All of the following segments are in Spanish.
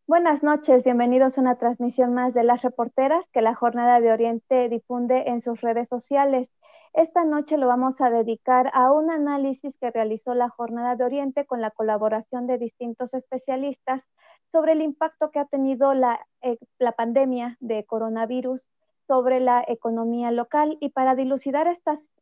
Buenas noches, bienvenidos a una transmisión más de Las Reporteras que la Jornada de Oriente difunde en sus redes sociales. Esta noche lo vamos a dedicar a un análisis que realizó la Jornada de Oriente con la colaboración de distintos especialistas sobre el impacto que ha tenido la pandemia de coronavirus sobre la economía local. Y para dilucidar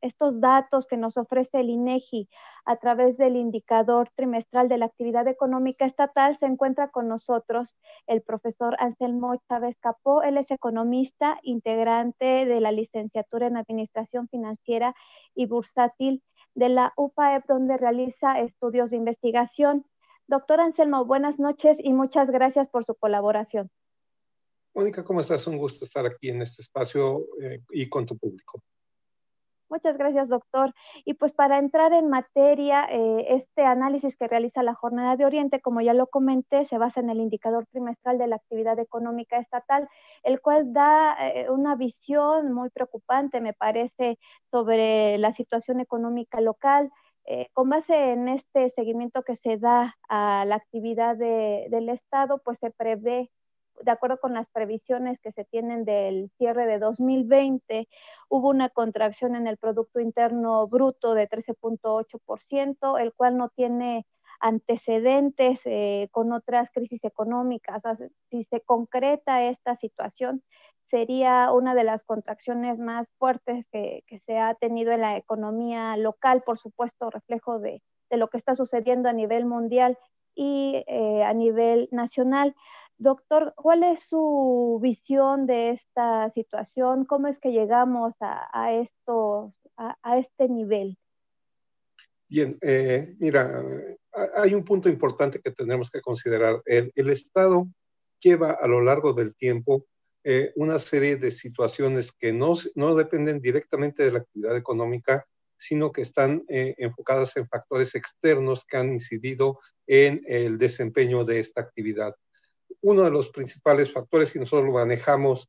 estos datos que nos ofrece el INEGI a través del indicador trimestral de la actividad económica estatal, se encuentra con nosotros el profesor Anselmo Chávez Capó. Él es economista, integrante de la licenciatura en Administración Financiera y Bursátil de la UPAEP, donde realiza estudios de investigación. Doctor Anselmo, buenas noches y muchas gracias por su colaboración. Mónica, ¿cómo estás? Un gusto estar aquí en este espacio y con tu público. Muchas gracias, doctor. Y pues para entrar en materia, este análisis que realiza la Jornada de Oriente, como ya lo comenté, se basa en el indicador trimestral de la actividad económica estatal, el cual da una visión muy preocupante, me parece, sobre la situación económica local. Con base en este seguimiento que se da a la actividad del Estado, pues se prevé, de acuerdo con las previsiones que se tienen del cierre de 2020, hubo una contracción en el Producto Interno Bruto de 13.8%, el cual no tiene antecedentes con otras crisis económicas. O sea, si se concreta esta situación, sería una de las contracciones más fuertes que se ha tenido en la economía local, por supuesto, reflejo de lo que está sucediendo a nivel mundial y a nivel nacional. Doctor, ¿cuál es su visión de esta situación? ¿Cómo es que llegamos a este nivel? Bien, mira, hay un punto importante que tenemos que considerar. El Estado lleva a lo largo del tiempo una serie de situaciones que no dependen directamente de la actividad económica, sino que están enfocadas en factores externos que han incidido en el desempeño de esta actividad. Uno de los principales factores que nosotros lo manejamos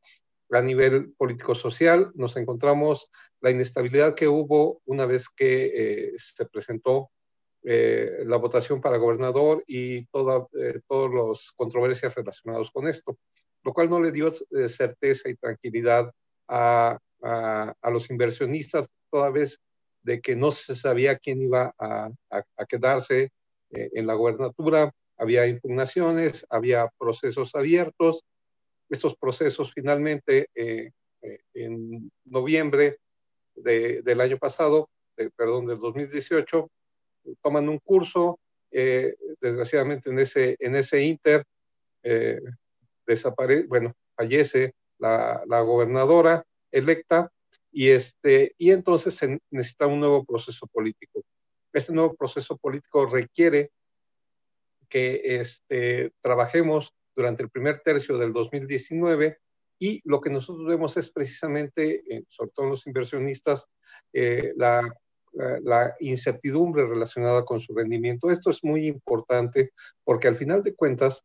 a nivel político-social, nos encontramos la inestabilidad que hubo una vez que se presentó la votación para gobernador y todas las controversias relacionadas con esto, lo cual no le dio certeza y tranquilidad a los inversionistas, toda vez de que no se sabía quién iba a quedarse en la gobernatura. Había impugnaciones, había procesos abiertos. Estos procesos finalmente, en noviembre del año pasado, del 2018, toman un curso. Desgraciadamente en ese inter eh, fallece la gobernadora electa y entonces se necesita un nuevo proceso político. Este nuevo proceso político requiere que trabajemos durante el primer tercio del 2019 y lo que nosotros vemos es precisamente, sobre todo los inversionistas, la incertidumbre relacionada con su rendimiento. Esto es muy importante porque al final de cuentas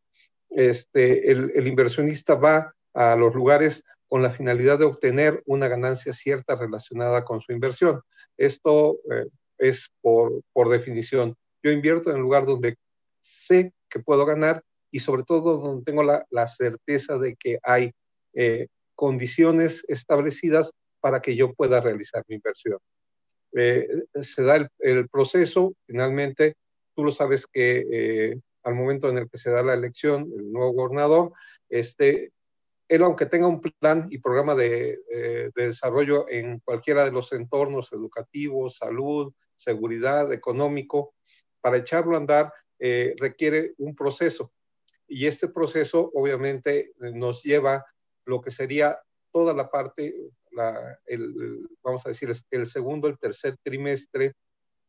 el inversionista va a los lugares con la finalidad de obtener una ganancia cierta relacionada con su inversión. Esto es por definición. Yo invierto en el lugar donde sé que puedo ganar y sobre todo donde tengo la certeza de que hay condiciones establecidas para que yo pueda realizar mi inversión. Se da el proceso, finalmente, tú lo sabes que al momento en el que se da la elección, el nuevo gobernador, él, aunque tenga un plan y programa de desarrollo en cualquiera de los entornos educativos, salud, seguridad, económico, para echarlo a andar requiere un proceso. Y este proceso obviamente nos lleva lo que sería toda la parte, vamos a decir, el segundo, el tercer trimestre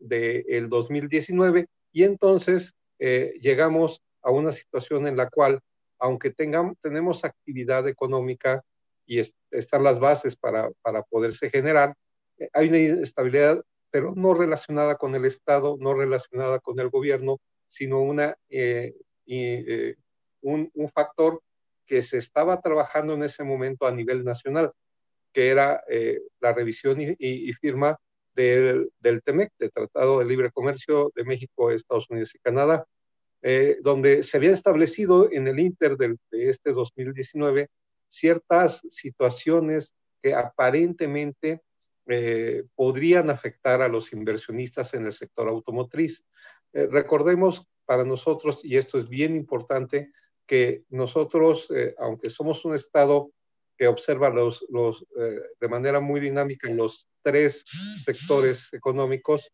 del 2019, y entonces llegamos a una situación en la cual, aunque tenemos actividad económica y están las bases para poderse generar, hay una inestabilidad, pero no relacionada con el Estado, no relacionada con el gobierno, sino un factor que se estaba trabajando en ese momento a nivel nacional, que era la revisión y firma del TEMEC, del Tratado de Libre Comercio de México, Estados Unidos y Canadá. donde se había establecido en el Inter de este 2019 ciertas situaciones que aparentemente podrían afectar a los inversionistas en el sector automotriz. Recordemos para nosotros, y esto es bien importante, que nosotros, aunque somos un estado que observa de manera muy dinámica en los tres sectores económicos,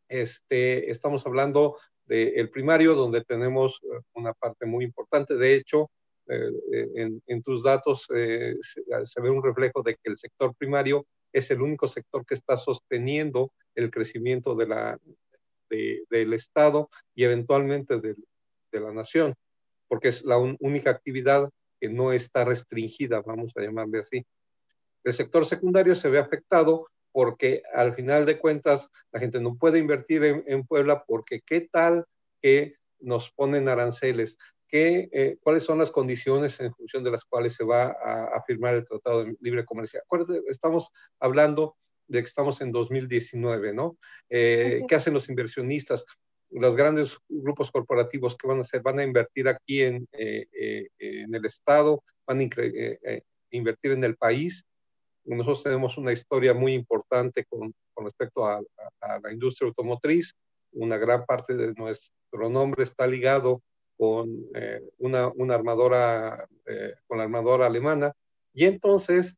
estamos hablando del primario, donde tenemos una parte muy importante. De hecho, en tus datos se ve un reflejo de que el sector primario es el único sector que está sosteniendo el crecimiento del Estado y eventualmente de la nación, porque es la única actividad que no está restringida, vamos a llamarle así. El sector secundario se ve afectado porque al final de cuentas la gente no puede invertir en Puebla porque qué tal que nos ponen aranceles, cuáles son las condiciones en función de las cuales se va a firmar el Tratado de Libre Comercio. Acuérdate, estamos hablando de que estamos en 2019, ¿no? ¿Qué hacen los inversionistas? Los grandes grupos corporativos, ¿qué van a hacer? Van a invertir aquí en el Estado, van a invertir en el país. Nosotros tenemos una historia muy importante con respecto a la industria automotriz. Una gran parte de nuestro nombre está ligado con una armadora, con la armadora alemana, y entonces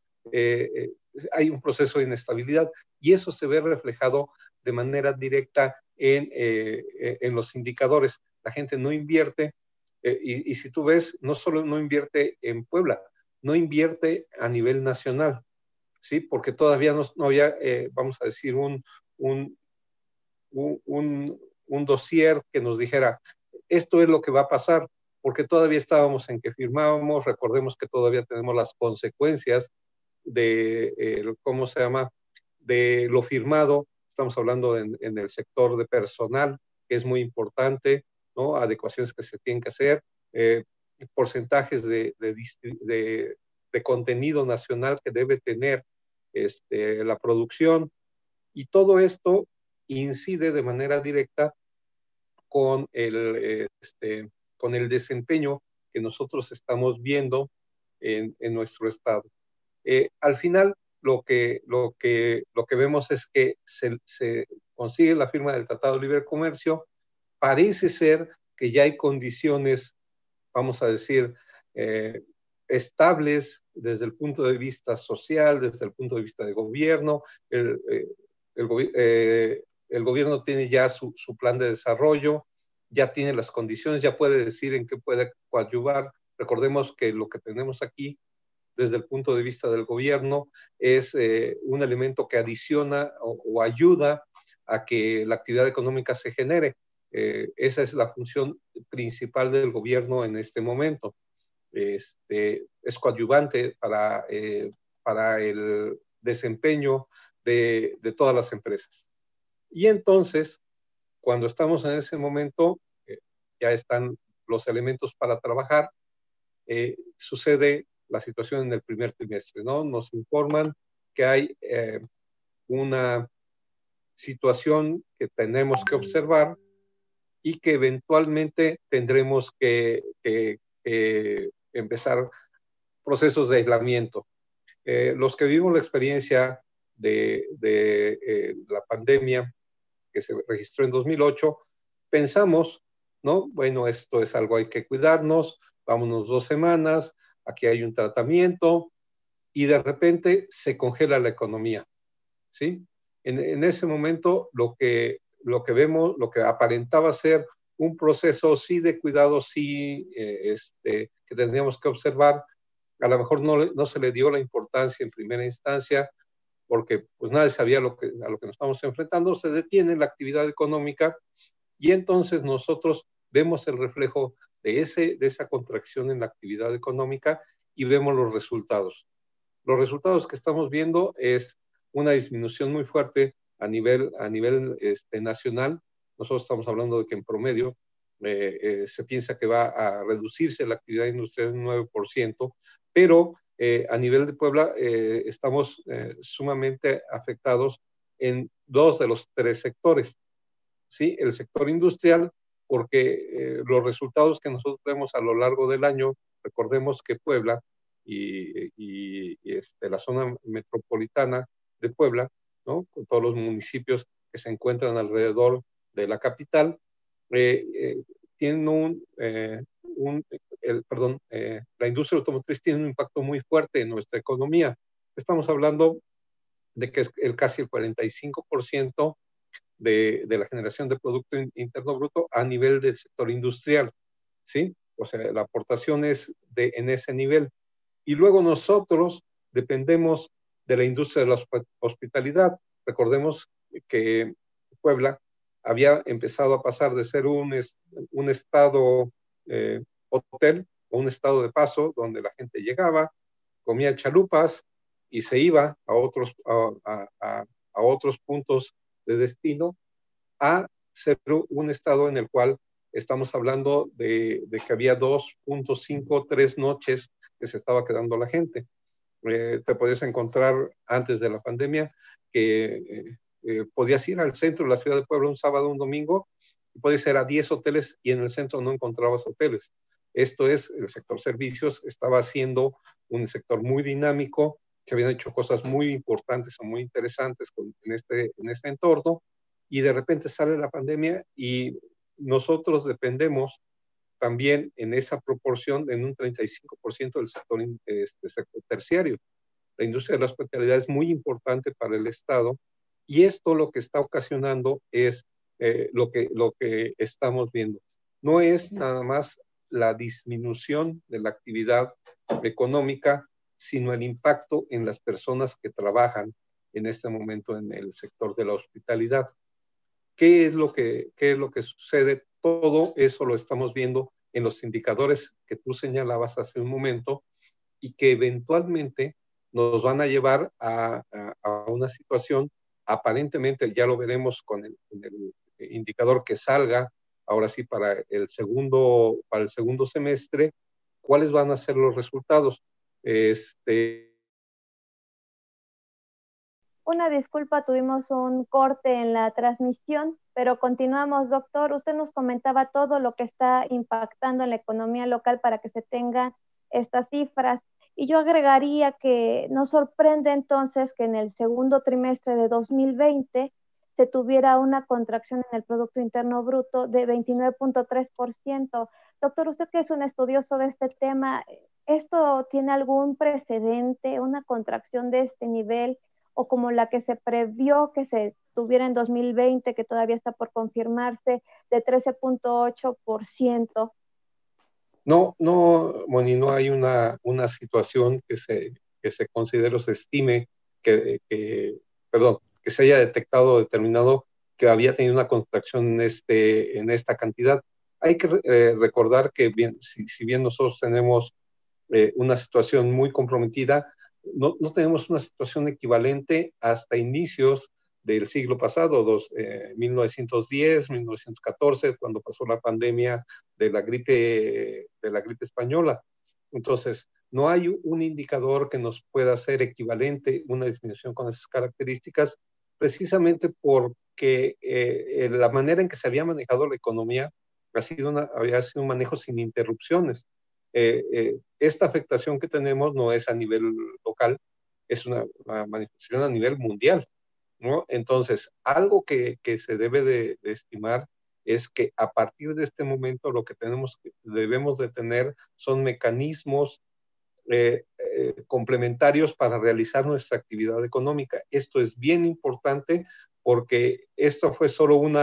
hay un proceso de inestabilidad, y eso se ve reflejado de manera directa en los indicadores. La gente no invierte, y si tú ves, no solo no invierte en Puebla, no invierte a nivel nacional. ¿Sí? Porque todavía no había, vamos a decir, un dossier que nos dijera, esto es lo que va a pasar, porque todavía estábamos en que firmábamos. Recordemos que todavía tenemos las consecuencias de, ¿cómo se llama?, de lo firmado. Estamos hablando en el sector de personal, que es muy importante, ¿no? Adecuaciones que se tienen que hacer, porcentajes de contenido nacional que debe tener la producción, y todo esto incide de manera directa con con el desempeño que nosotros estamos viendo en nuestro estado. Al final, lo que vemos es que se consigue la firma del Tratado de Libre Comercio. Parece ser que ya hay condiciones, vamos a decir, estables desde el punto de vista social, desde el punto de vista de gobierno. El gobierno tiene ya su plan de desarrollo, ya tiene las condiciones, ya puede decir en qué puede coadyuvar. Recordemos que lo que tenemos aquí desde el punto de vista del gobierno es un elemento que adiciona o ayuda a que la actividad económica se genere. Esa es la función principal del gobierno en este momento. Es coadyuvante para el desempeño de todas las empresas. Y entonces, cuando estamos en ese momento, ya están los elementos para trabajar. Sucede la situación en el primer trimestre, ¿no? Nos informan que hay una situación que tenemos que observar y que eventualmente tendremos que empezar procesos de aislamiento. Los que vivimos la experiencia de la pandemia que se registró en 2008, pensamos, ¿no? Bueno, esto es algo, hay que cuidarnos, vámonos 2 semanas, aquí hay un tratamiento, y de repente se congela la economía, ¿sí? En ese momento lo que vemos, lo que aparentaba ser un proceso sí de cuidado, sí que tendríamos que observar, a lo mejor no se le dio la importancia en primera instancia, porque pues nadie sabía a lo que nos estamos enfrentando. Se detiene la actividad económica, y entonces nosotros vemos el reflejo de esa contracción en la actividad económica y vemos los resultados. Los resultados que estamos viendo es una disminución muy fuerte a nivel nacional. Nosotros estamos hablando de que en promedio se piensa que va a reducirse la actividad industrial en un 9%, pero a nivel de Puebla estamos sumamente afectados en 2 de los 3 sectores. ¿Sí? El sector industrial, porque los resultados que nosotros vemos a lo largo del año, recordemos que Puebla la zona metropolitana de Puebla, ¿no? Con todos los municipios que se encuentran alrededor de la capital, tienen la industria automotriz tiene un impacto muy fuerte en nuestra economía. Estamos hablando de que es casi el 45% de la generación de Producto Interno Bruto a nivel del sector industrial, ¿sí? O sea, la aportación es en ese nivel. Y luego nosotros dependemos de la industria de la hospitalidad. Recordemos que Puebla había empezado a pasar de ser un estado hotel o un estado de paso donde la gente llegaba, comía chalupas y se iba a otros puntos de destino, a ser un estado en el cual estamos hablando de que había 2.5, 3 noches que se estaba quedando la gente. Te podías encontrar antes de la pandemia que podías ir al centro de la ciudad de Puebla un sábado, un domingo, y podías ir a 10 hoteles y en el centro no encontrabas hoteles. Esto es, el sector servicios estaba siendo un sector muy dinámico, se habían hecho cosas muy importantes o muy interesantes en este entorno, y de repente sale la pandemia y nosotros dependemos también en esa proporción en un 35% del sector terciario. La industria de la hospitalidad es muy importante para el Estado y esto lo que está ocasionando es lo que estamos viendo. No es nada más la disminución de la actividad económica, sino el impacto en las personas que trabajan en este momento en el sector de la hospitalidad. ¿Qué es lo que sucede? Todo eso lo estamos viendo en los indicadores que tú señalabas hace un momento y que eventualmente nos van a llevar a una situación, aparentemente ya lo veremos con el indicador que salga, ahora sí para el segundo semestre, cuáles van a ser los resultados. Una disculpa, tuvimos un corte en la transmisión, pero continuamos, doctor. Usted nos comentaba todo lo que está impactando en la economía local para que se tengan estas cifras. Y yo agregaría que nos sorprende entonces que en el segundo trimestre de 2020 se tuviera una contracción en el Producto Interno Bruto de 29.3%. Doctor, usted que es un estudioso de este tema, ¿esto tiene algún precedente, una contracción de este nivel? O como la que se previó que se tuviera en 2020, que todavía está por confirmarse, de 13.8%. No, Moni, no hay una situación que se considere o se estime que se haya detectado o determinado que había tenido una contracción en esta cantidad. Hay que recordar que si bien nosotros tenemos una situación muy comprometida, no tenemos una situación equivalente hasta inicios del siglo pasado, 1910, 1914, cuando pasó la pandemia de la gripe española. Entonces, no hay un indicador que nos pueda ser equivalente, una disminución con esas características, precisamente porque la manera en que se había manejado la economía había sido un manejo sin interrupciones. Esta afectación que tenemos no es a nivel local, es una manifestación a nivel mundial, ¿no? Entonces, algo que se debe de estimar es que a partir de este momento lo que debemos de tener son mecanismos complementarios para realizar nuestra actividad económica. Esto es bien importante porque esto fue solo un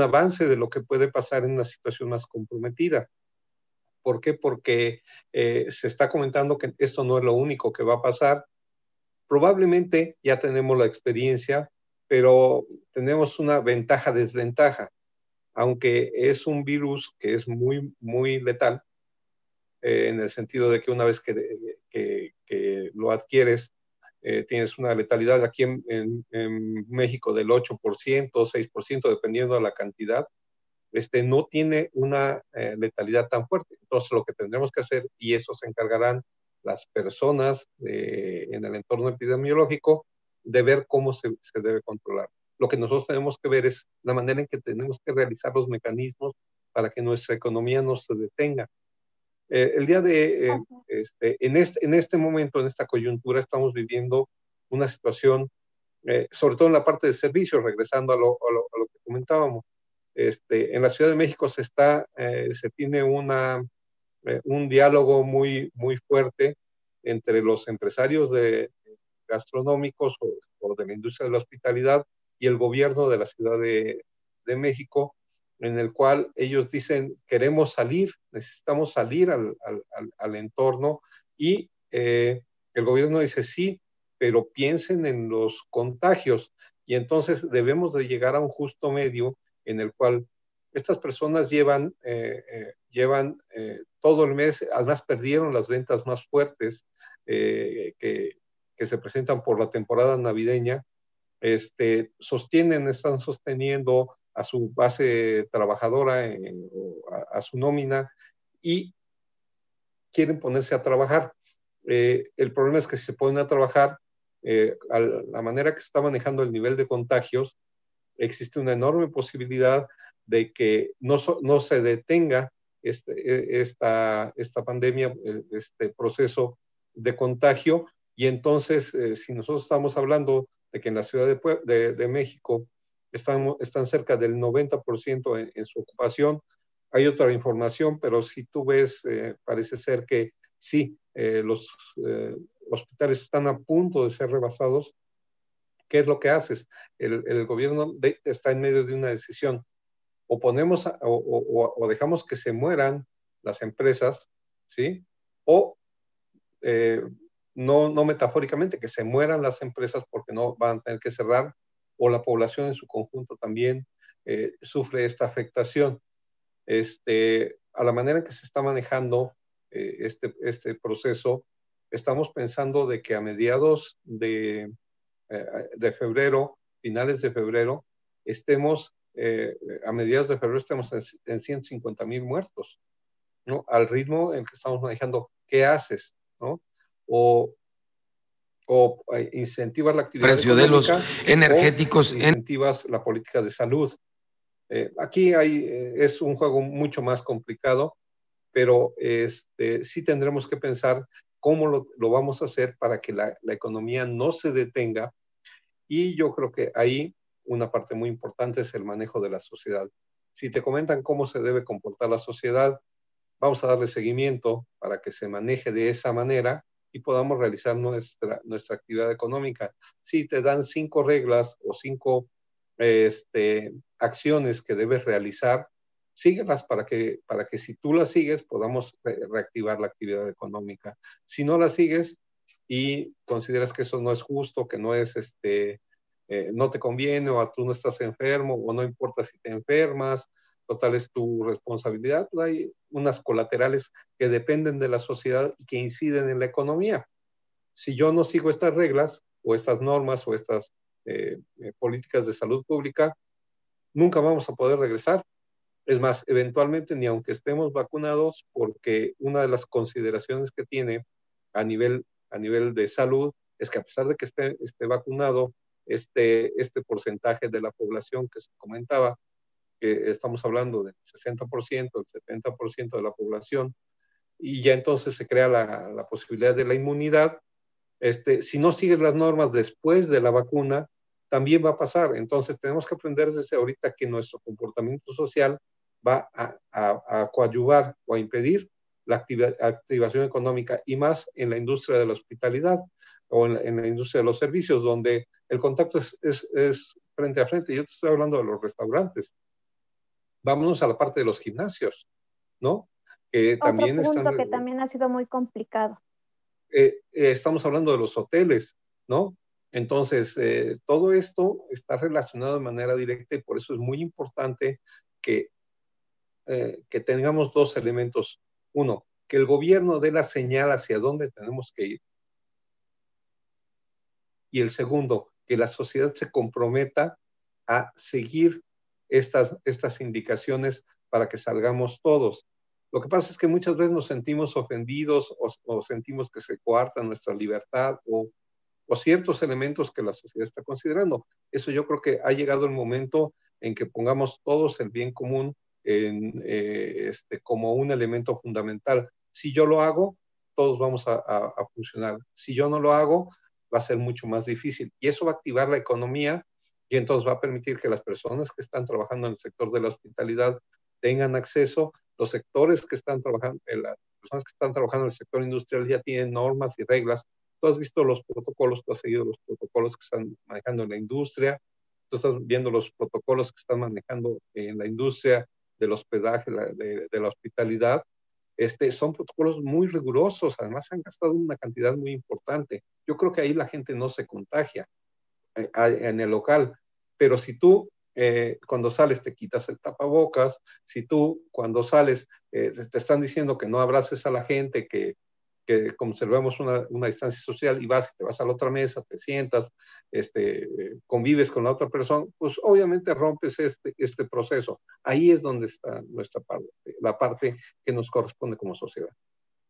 avance de lo que puede pasar en una situación más comprometida. ¿Por qué? Porque se está comentando que esto no es lo único que va a pasar. Probablemente ya tenemos la experiencia, pero tenemos una ventaja-desventaja. Aunque es un virus que es muy, muy letal, en el sentido de que una vez que lo adquieres, tienes una letalidad aquí en México del 8%, 6%, dependiendo de la cantidad, no tiene una letalidad tan fuerte. Entonces, lo que tendremos que hacer, y eso se encargarán las personas en el entorno epidemiológico, de ver cómo se debe controlar. Lo que nosotros tenemos que ver es la manera en que tenemos que realizar los mecanismos para que nuestra economía no se detenga. El día de, en este momento, en esta coyuntura, estamos viviendo una situación, sobre todo en la parte de servicios, regresando a lo que comentábamos. En la Ciudad de México se tiene un diálogo muy fuerte entre los empresarios gastronómicos o de la industria de la hospitalidad y el gobierno de la Ciudad de México, en el cual ellos dicen, queremos salir, necesitamos salir al entorno, y el gobierno dice, sí, pero piensen en los contagios, y entonces debemos de llegar a un justo medio en el cual estas personas llevan todo el mes, además perdieron las ventas más fuertes que se presentan por la temporada navideña, están sosteniendo a su base trabajadora, a su nómina, y quieren ponerse a trabajar. El problema es que si se ponen a trabajar, la manera que se está manejando el nivel de contagios, existe una enorme posibilidad de que no se detenga esta pandemia, este proceso de contagio, y entonces si nosotros estamos hablando de que en la Ciudad de México están cerca del 90% en su ocupación. Hay otra información, pero si tú ves, parece ser que sí, los hospitales están a punto de ser rebasados. ¿Qué es lo que haces? El gobierno está en medio de una decisión. O ponemos o dejamos que se mueran las empresas, ¿sí? O no metafóricamente, que se mueran las empresas porque no van a tener que cerrar, o la población en su conjunto también sufre esta afectación. A la manera en que se está manejando este proceso, estamos pensando de que a mediados de febrero, finales de febrero, a mediados de febrero estemos en 150,000 muertos, ¿no? Al ritmo en que estamos manejando, ¿qué haces? ¿No? O incentivas la actividad precio económica, de los energéticos, o incentivas la política de salud. Aquí es un juego mucho más complicado, pero sí tendremos que pensar cómo lo vamos a hacer para que la economía no se detenga, y yo creo que ahí una parte muy importante es el manejo de la sociedad. Si te comentan cómo se debe comportar la sociedad, vamos a darle seguimiento para que se maneje de esa manera y podamos realizar nuestra actividad económica. Si te dan 5 reglas o 5 acciones que debes realizar, síguelas para que si tú las sigues podamos reactivar la actividad económica. Si no las sigues y consideras que eso no es justo, que no es no te conviene, o tú no estás enfermo, o no importa si te enfermas, total es tu responsabilidad, hay unas colaterales que dependen de la sociedad y que inciden en la economía. Si yo no sigo estas reglas o estas normas o estas políticas de salud pública, nunca vamos a poder regresar. Es más, eventualmente ni aunque estemos vacunados, porque una de las consideraciones que tiene a nivel de salud es que a pesar de que esté vacunado, este porcentaje de la población que se comentaba, que estamos hablando del 60%, el 70% de la población, y ya entonces se crea la posibilidad de la inmunidad. Si no sigues las normas después de la vacuna, también va a pasar. Entonces tenemos que aprender desde ahorita que nuestro comportamiento social va a coadyuvar o a impedir la activación económica, y más en la industria de la hospitalidad o en la industria de los servicios, donde el contacto es frente a frente. Yo te estoy hablando de los restaurantes. Vámonos a la parte de los gimnasios, ¿no? Otro punto que también ha sido muy complicado. Estamos hablando de los hoteles, ¿no? Entonces, todo esto está relacionado de manera directa, y por eso es muy importante que tengamos 2 elementos. Uno, que el gobierno dé la señal hacia dónde tenemos que ir. Y el segundo, que la sociedad se comprometa a seguir estas indicaciones para que salgamos todos. Lo que pasa es que muchas veces nos sentimos ofendidos o sentimos que se coarta nuestra libertad o o ciertos elementos que la sociedad está considerando. Eso yo creo que ha llegado el momento en que pongamos todos el bien común como un elemento fundamental. Si yo lo hago, todos vamos a funcionar. Si yo no lo hago, va a ser mucho más difícil. Y eso va a activar la economía y entonces va a permitir que las personas que están trabajando en el sector de la hospitalidad tengan acceso. Los sectores que están trabajando, las personas que están trabajando en el sector industrial ya tienen normas y reglas. Tú has visto los protocolos, tú has seguido los protocolos que están manejando en la industria, tú estás viendo los protocolos que están manejando en la industria del hospedaje, de la hospitalidad. Son protocolos muy rigurosos, además han gastado una cantidad muy importante. Yo creo que ahí la gente no se contagia en el local, pero si tú cuando sales te quitas el tapabocas, si tú cuando sales te están diciendo que no abraces a la gente, que conservemos una distancia social y vas y te vas a la otra mesa, te sientas, convives con la otra persona, pues obviamente rompes este proceso. Ahí es donde está nuestra parte, la parte que nos corresponde como sociedad.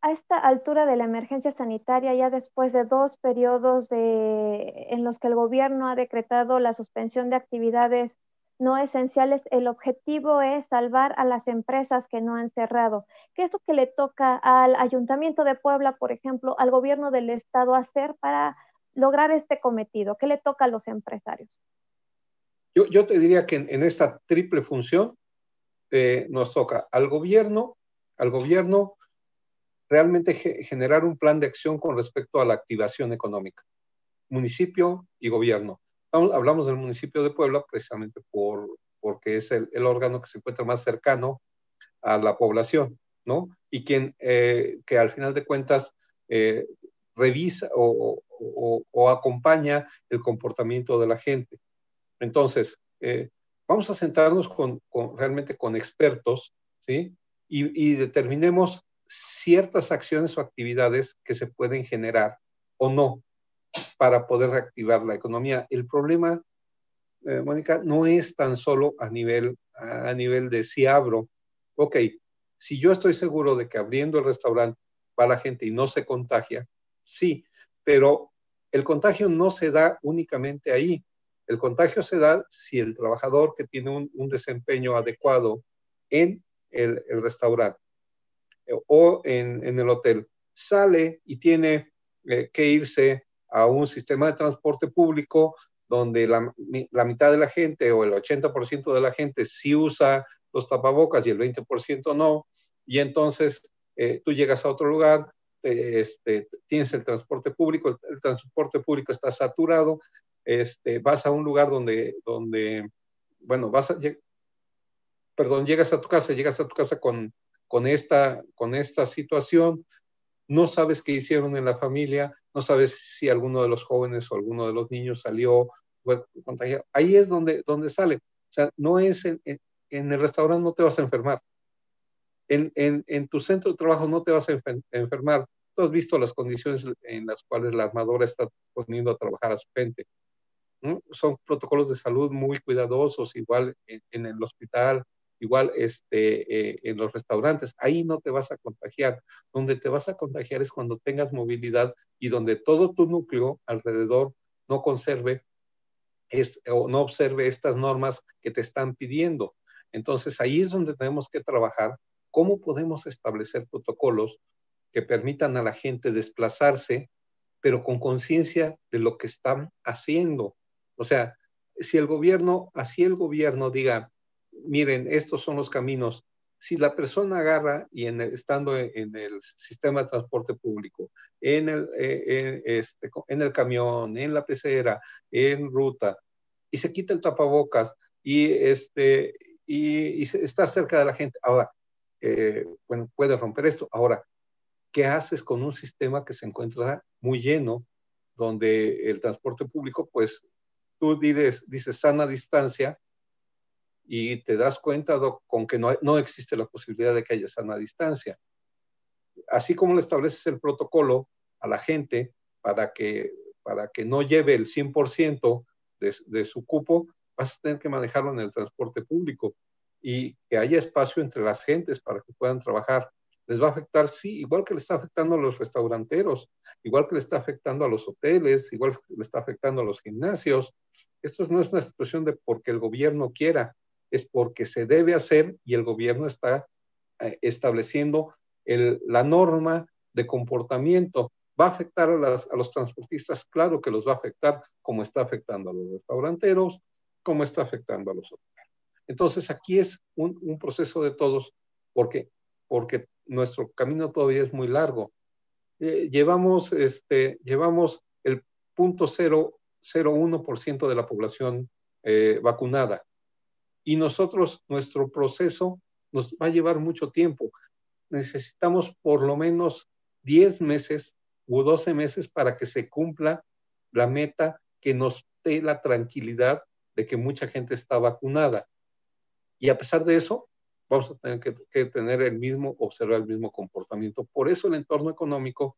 A esta altura de la emergencia sanitaria, ya después de 2 periodos en los que el gobierno ha decretado la suspensión de actividades no esenciales, el objetivo es salvar a las empresas que no han cerrado. ¿Qué es lo que le toca al Ayuntamiento de Puebla, por ejemplo, al gobierno del estado hacer para lograr este cometido? ¿Qué le toca a los empresarios? Yo te diría que en esta triple función nos toca al gobierno realmente generar un plan de acción con respecto a la activación económica, municipio y gobierno. Hablamos del municipio de Puebla precisamente porque es el órgano que se encuentra más cercano a la población, ¿no? Y quien que al final de cuentas revisa o acompaña el comportamiento de la gente. Entonces, vamos a sentarnos realmente con expertos, ¿sí? Y determinemos ciertas acciones o actividades que se pueden generar o no para poder reactivar la economía. El problema, Mónica, no es tan solo a nivel de si abro, ok, si yo estoy seguro de que abriendo el restaurante va la gente y no se contagia, sí, pero el contagio no se da únicamente ahí. El contagio se da si el trabajador que tiene un desempeño adecuado en el restaurante o en el hotel sale y tiene que irse a un sistema de transporte público donde la mitad de la gente o el 80% de la gente sí usa los tapabocas y el 20% no, y entonces tú llegas a otro lugar, tienes el transporte público, el transporte público está saturado, vas a un lugar donde bueno, llegas a tu casa con esta situación, no sabes qué hicieron en la familia, no sabes si alguno de los jóvenes o alguno de los niños salió contagiado. Ahí es donde sale. O sea, no es en el restaurante no te vas a enfermar. En tu centro de trabajo no te vas a enfermar. Tú has visto las condiciones en las cuales la armadora está poniendo a trabajar a su gente, ¿no? Son protocolos de salud muy cuidadosos, igual en el hospital, igual en los restaurantes. Ahí no te vas a contagiar. Donde te vas a contagiar es cuando tengas movilidad y donde todo tu núcleo alrededor no conserve o no observe estas normas que te están pidiendo. Entonces ahí es donde tenemos que trabajar. ¿Cómo podemos establecer protocolos que permitan a la gente desplazarse, pero con conciencia de lo que están haciendo? O sea, si el gobierno diga, miren, estos son los caminos, si la persona agarra y estando en el sistema de transporte público, en el camión, en la pecera, en ruta, y se quita el tapabocas y está cerca de la gente, ahora, bueno, puede romper esto. Ahora, ¿qué haces con un sistema que se encuentra muy lleno, donde el transporte público, pues, tú dices sana distancia y te das cuenta con que no existe la posibilidad de que haya sana distancia? Así como le estableces el protocolo a la gente para que no lleve el 100% de su cupo, vas a tener que manejarlo en el transporte público y que haya espacio entre las gentes para que puedan trabajar. Les va a afectar, sí, igual que le está afectando a los restauranteros, igual que le está afectando a los hoteles, igual que le está afectando a los gimnasios. Esto no es una situación de porque el gobierno quiera, es porque se debe hacer y el gobierno está estableciendo la norma de comportamiento. ¿Va a afectar a los transportistas? Claro que los va a afectar, como está afectando a los restauranteros, como está afectando a los otros. Entonces aquí es un proceso de todos, porque nuestro camino todavía es muy largo. Llevamos el 0.001% de la población vacunada y nosotros, nuestro proceso nos va a llevar mucho tiempo. Necesitamos por lo menos 10 meses u 12 meses para que se cumpla la meta que nos dé la tranquilidad de que mucha gente está vacunada. Y a pesar de eso, vamos a tener que tener observar el mismo comportamiento. Por eso el entorno económico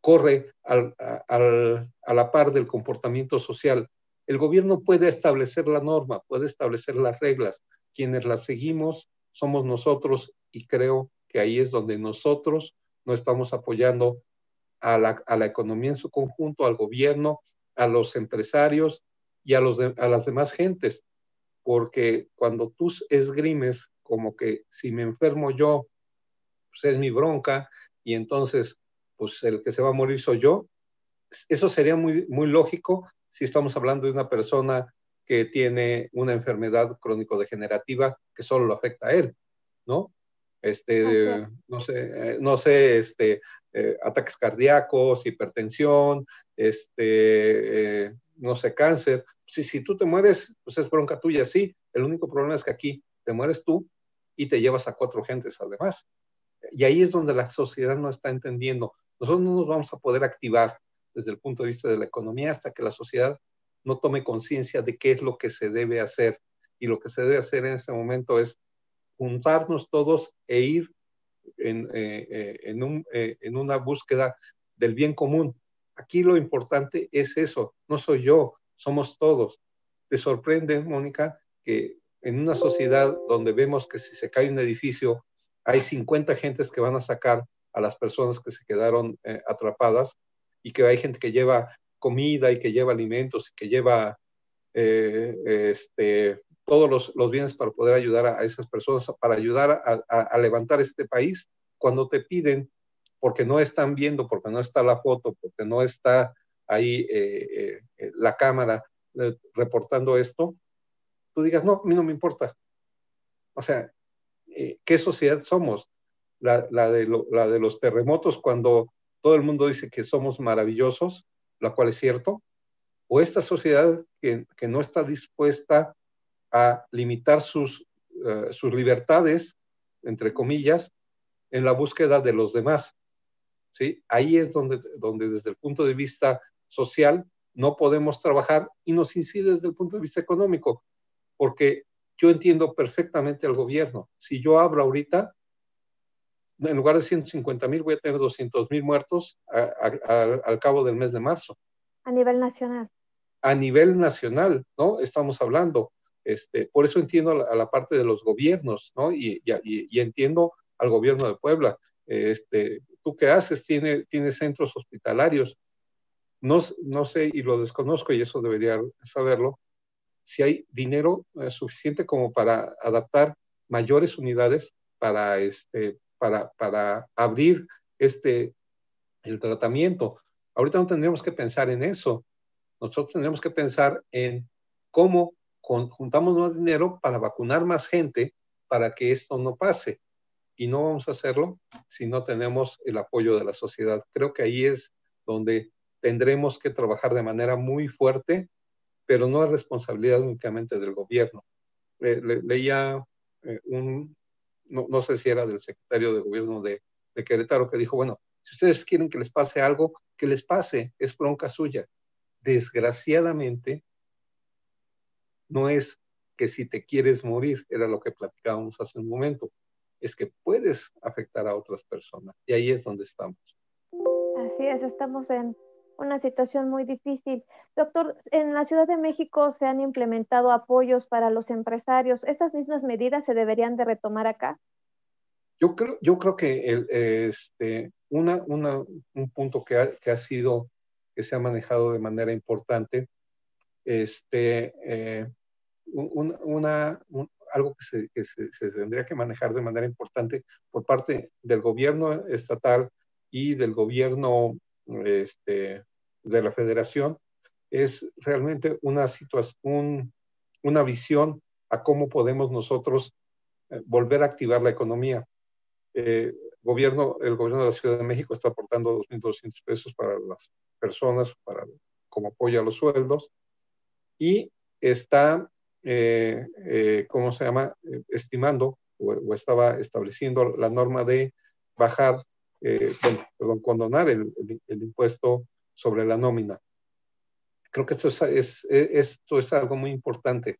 corre a la par del comportamiento social. El gobierno puede establecer la norma, puede establecer las reglas. Quienes las seguimos somos nosotros y creo que ahí es donde nosotros no estamos apoyando a la economía en su conjunto, al gobierno, a los empresarios y a las demás gentes. Porque cuando tú esgrimes como que si me enfermo yo, pues es mi bronca y entonces pues el que se va a morir soy yo, eso sería muy, muy lógico si estamos hablando de una persona que tiene una enfermedad crónico-degenerativa que solo lo afecta a él, ¿no? No sé, ataques cardíacos, hipertensión, no sé, cáncer. Si tú te mueres, pues es bronca tuya, sí. El único problema es que aquí te mueres tú y te llevas a 4 gentes además. Y ahí es donde la sociedad no está entendiendo. Nosotros no nos vamos a poder activar desde el punto de vista de la economía hasta que la sociedad no tome conciencia de qué es lo que se debe hacer. Y lo que se debe hacer en ese momento es juntarnos todos e ir en una búsqueda del bien común. Aquí lo importante es eso, no soy yo, somos todos. ¿Te sorprende, Mónica, que en una sociedad donde vemos que si se cae un edificio, hay 50 gentes que van a sacar a las personas que se quedaron atrapadas y que hay gente que lleva comida y que lleva alimentos y que lleva todos los bienes para poder ayudar a esas personas, para ayudar a levantar este país, cuando te piden, porque no están viendo, porque no está la foto, porque no está ahí la cámara reportando esto, tú digas, no, a mí no me importa. O sea, ¿qué sociedad somos? La de los terremotos, cuando todo el mundo dice que somos maravillosos, la cual es cierto, o esta sociedad que no está dispuesta a limitar sus libertades, entre comillas, en la búsqueda de los demás. ¿Sí? Ahí es donde desde el punto de vista social no podemos trabajar y nos incide desde el punto de vista económico, porque yo entiendo perfectamente al gobierno. Si yo abro ahorita, en lugar de 150,000 voy a tener 200,000 muertos al cabo del mes de marzo. A nivel nacional. A nivel nacional, ¿no? Estamos hablando. Por eso entiendo a la parte de los gobiernos, ¿no? Y entiendo al gobierno de Puebla. ¿Tú qué haces? Tiene centros hospitalarios. No sé, y lo desconozco, y eso debería saberlo, si hay dinero suficiente como para adaptar mayores unidades para abrir el tratamiento. Ahorita no tendríamos que pensar en eso. Nosotros tendríamos que pensar en cómo juntamos más dinero para vacunar más gente para que esto no pase. Y no vamos a hacerlo si no tenemos el apoyo de la sociedad. Creo que ahí es donde tendremos que trabajar de manera muy fuerte, pero no es responsabilidad únicamente del gobierno. Leía no sé si era del secretario de gobierno de Querétaro, que dijo, bueno, si ustedes quieren que les pase algo, que les pase, es bronca suya. Desgraciadamente, no es que si te quieres morir, era lo que platicábamos hace un momento, es que puedes afectar a otras personas. Y ahí es donde estamos. Así es, estamos en una situación muy difícil. Doctor, en la Ciudad de México se han implementado apoyos para los empresarios. ¿Estas mismas medidas se deberían de retomar acá? Yo creo que un punto que ha sido, que se ha manejado de manera importante, algo se tendría que manejar de manera importante por parte del gobierno estatal y del gobierno de la federación, es realmente una situación, una visión a cómo podemos nosotros volver a activar la economía. El gobierno de la Ciudad de México está aportando 2.200 pesos para las personas, como apoyo a los sueldos, y está, ¿cómo se llama? Estimando o estaba estableciendo la norma de bajar, condonar el impuesto sobre la nómina. Creo que esto es algo muy importante.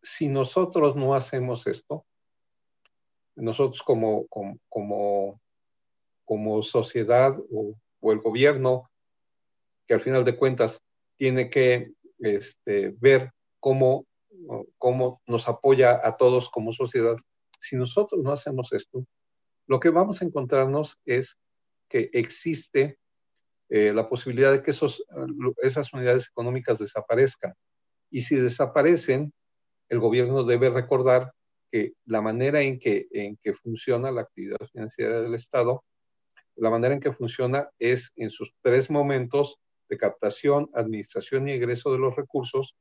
Si nosotros no hacemos esto, nosotros como sociedad o el gobierno, que al final de cuentas tiene que ver cómo nos apoya a todos como sociedad. Si nosotros no hacemos esto, lo que vamos a encontrarnos es que existe la posibilidad de que esas unidades económicas desaparezcan. Y si desaparecen, el gobierno debe recordar que la manera en que funciona la actividad financiera del Estado, la manera en que funciona es en sus tres momentos de captación, administración y egreso de los recursos.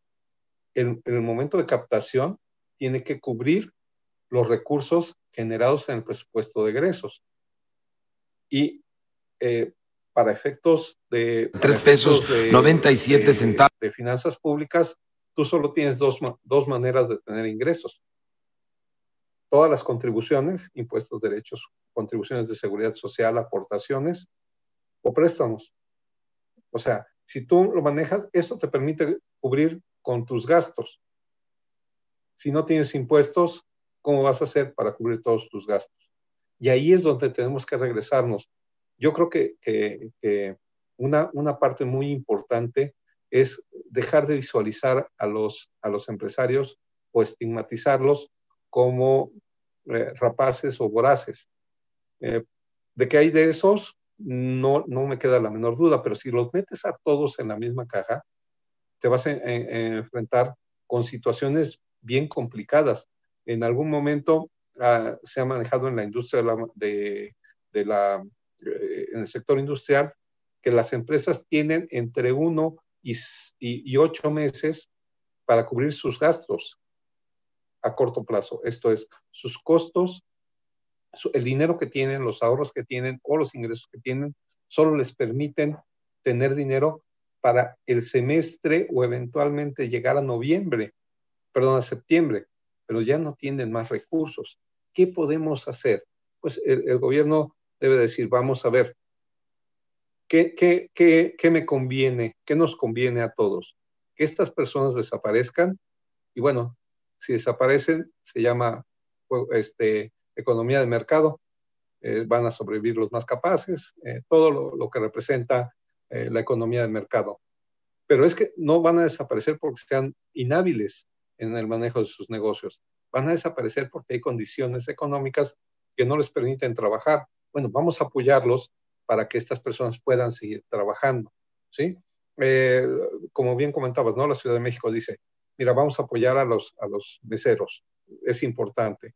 En el momento de captación tiene que cubrir los recursos generados en el presupuesto de egresos. Y para efectos de 3.97 pesos de finanzas públicas, tú solo tienes dos maneras de tener ingresos. Todas las contribuciones, impuestos, derechos, contribuciones de seguridad social, aportaciones o préstamos. O sea, si tú lo manejas, esto te permite cubrir con tus gastos. Si no tienes impuestos, ¿cómo vas a hacer para cubrir todos tus gastos? Y ahí es donde tenemos que regresarnos. Yo creo que una parte muy importante es dejar de visualizar a los empresarios o estigmatizarlos como rapaces o voraces. De que hay de esos, no me queda la menor duda, pero si los metes a todos en la misma caja, te vas a enfrentar con situaciones bien complicadas. En algún momento se ha manejado en la industria en el sector industrial, que las empresas tienen entre 1 y 8 meses para cubrir sus gastos a corto plazo. Esto es, sus costos, el dinero que tienen, los ahorros que tienen o los ingresos que tienen, solo les permiten tener dinero para el semestre o eventualmente llegar a septiembre, pero ya no tienen más recursos. ¿Qué podemos hacer? Pues el gobierno debe decir, vamos a ver, ¿qué me conviene? ¿Qué nos conviene a todos? Que estas personas desaparezcan, y bueno, si desaparecen, se llama economía de mercado, van a sobrevivir los más capaces, todo lo que representa la economía de mercado. Pero es que no van a desaparecer porque sean inhábiles en el manejo de sus negocios. Van a desaparecer porque hay condiciones económicas que no les permiten trabajar. Bueno, vamos a apoyarlos para que estas personas puedan seguir trabajando, ¿sí? Como bien comentabas, ¿no? La Ciudad de México dice, mira, vamos a apoyar a los meseros, es importante,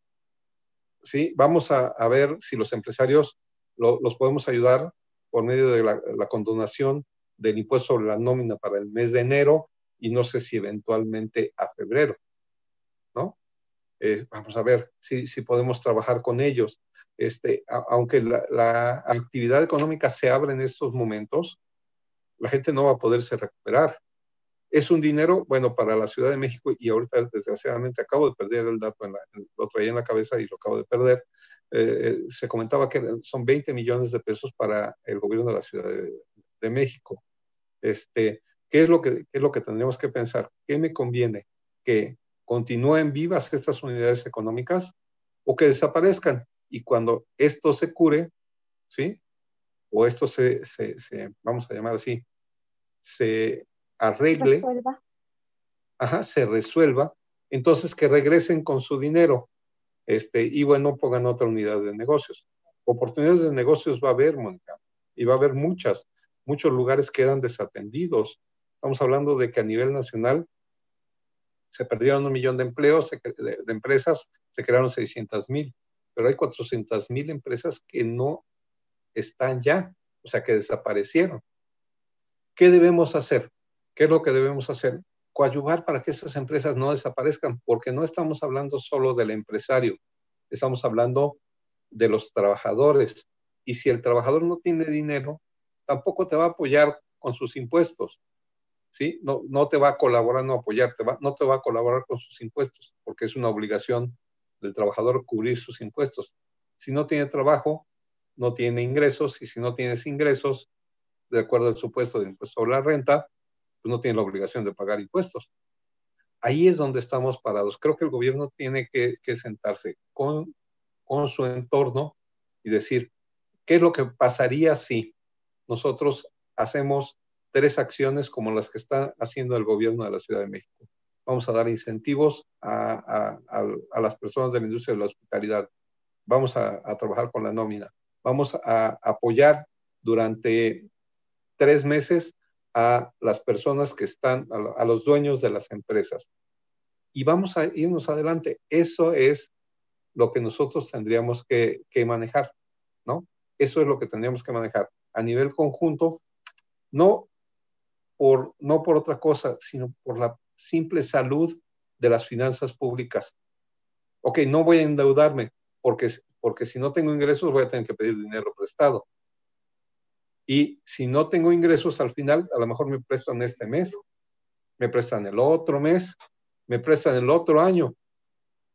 ¿sí? Vamos a ver si los empresarios los podemos ayudar por medio de la condonación del impuesto sobre la nómina para el mes de enero y no sé si eventualmente a febrero, ¿no? Vamos a ver si podemos trabajar con ellos. Aunque la actividad económica se abre en estos momentos, la gente no va a poderse recuperar. Es un dinero, bueno, para la Ciudad de México, y ahorita desgraciadamente acabo de perder el dato, lo traía en la cabeza y lo acabo de perder. Se comentaba que son 20 millones de pesos para el gobierno de la Ciudad de México. ¿Qué es lo que tendríamos que pensar? ¿Qué me conviene? ¿Que continúen vivas estas unidades económicas o que desaparezcan? Y cuando esto se cure, ¿sí? O esto vamos a llamar así, se arregle, se resuelva, entonces que regresen con su dinero. y bueno, pongan otra unidad de negocios. Oportunidades de negocios va a haber, Mónica, y va a haber muchos lugares quedan desatendidos. Estamos hablando de que a nivel nacional se perdieron 1 millón de empleos, de empresas, se crearon 600,000, pero hay 400,000 empresas que no están ya, o sea, que desaparecieron. ¿Qué debemos hacer? ¿Qué es lo que debemos hacer? Coadyuvar para que esas empresas no desaparezcan, porque no estamos hablando solo del empresario, estamos hablando de los trabajadores. Y si el trabajador no tiene dinero, tampoco te va a apoyar con sus impuestos, ¿sí? No te va a colaborar, no apoyarte, no te va a colaborar con sus impuestos, porque es una obligación del trabajador cubrir sus impuestos. Si no tiene trabajo, no tiene ingresos, y si no tienes ingresos, de acuerdo al supuesto de impuesto sobre la renta, pues no tiene la obligación de pagar impuestos. Ahí es donde estamos parados. Creo que el gobierno tiene que sentarse con su entorno y decir, ¿qué es lo que pasaría si nosotros hacemos 3 acciones como las que está haciendo el gobierno de la Ciudad de México? Vamos a dar incentivos a las personas de la industria de la hospitalidad. Vamos a trabajar con la nómina. Vamos a apoyar durante 3 meses a las personas que están, a los dueños de las empresas. Y vamos a irnos adelante. Eso es lo que nosotros tendríamos que manejar, ¿no? Eso es lo que tendríamos que manejar a nivel conjunto, no por otra cosa, sino por la simple salud de las finanzas públicas. Ok, no voy a endeudarme, porque si no tengo ingresos voy a tener que pedir dinero prestado. Y si no tengo ingresos, al final, a lo mejor me prestan este mes, me prestan el otro mes, me prestan el otro año.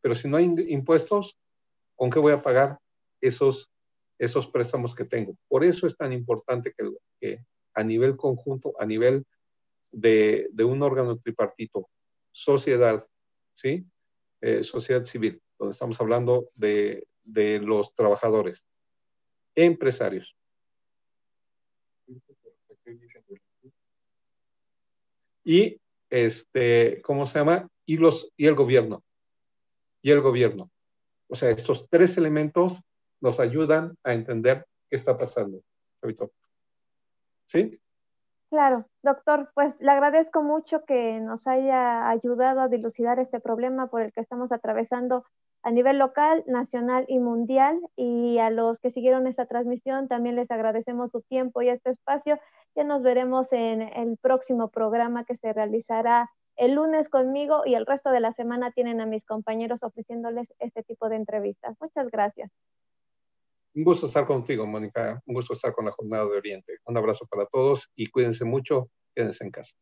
Pero si no hay impuestos, ¿con qué voy a pagar esos préstamos que tengo? Por eso es tan importante que a nivel conjunto, a nivel de un órgano tripartito, sociedad, ¿sí? Sociedad civil, donde estamos hablando de los trabajadores, empresarios, y ¿cómo se llama? Y el gobierno. O sea, estos 3 elementos nos ayudan a entender qué está pasando. ¿Sí? Claro, doctor, pues le agradezco mucho que nos haya ayudado a dilucidar este problema por el que estamos atravesando a nivel local, nacional y mundial. Y a los que siguieron esta transmisión también les agradecemos su tiempo y este espacio. Ya nos veremos en el próximo programa que se realizará el lunes conmigo, y el resto de la semana tienen a mis compañeros ofreciéndoles este tipo de entrevistas. Muchas gracias. Un gusto estar contigo, Mónica. Un gusto estar con la Jornada de Oriente. Un abrazo para todos y cuídense mucho. Quédense en casa.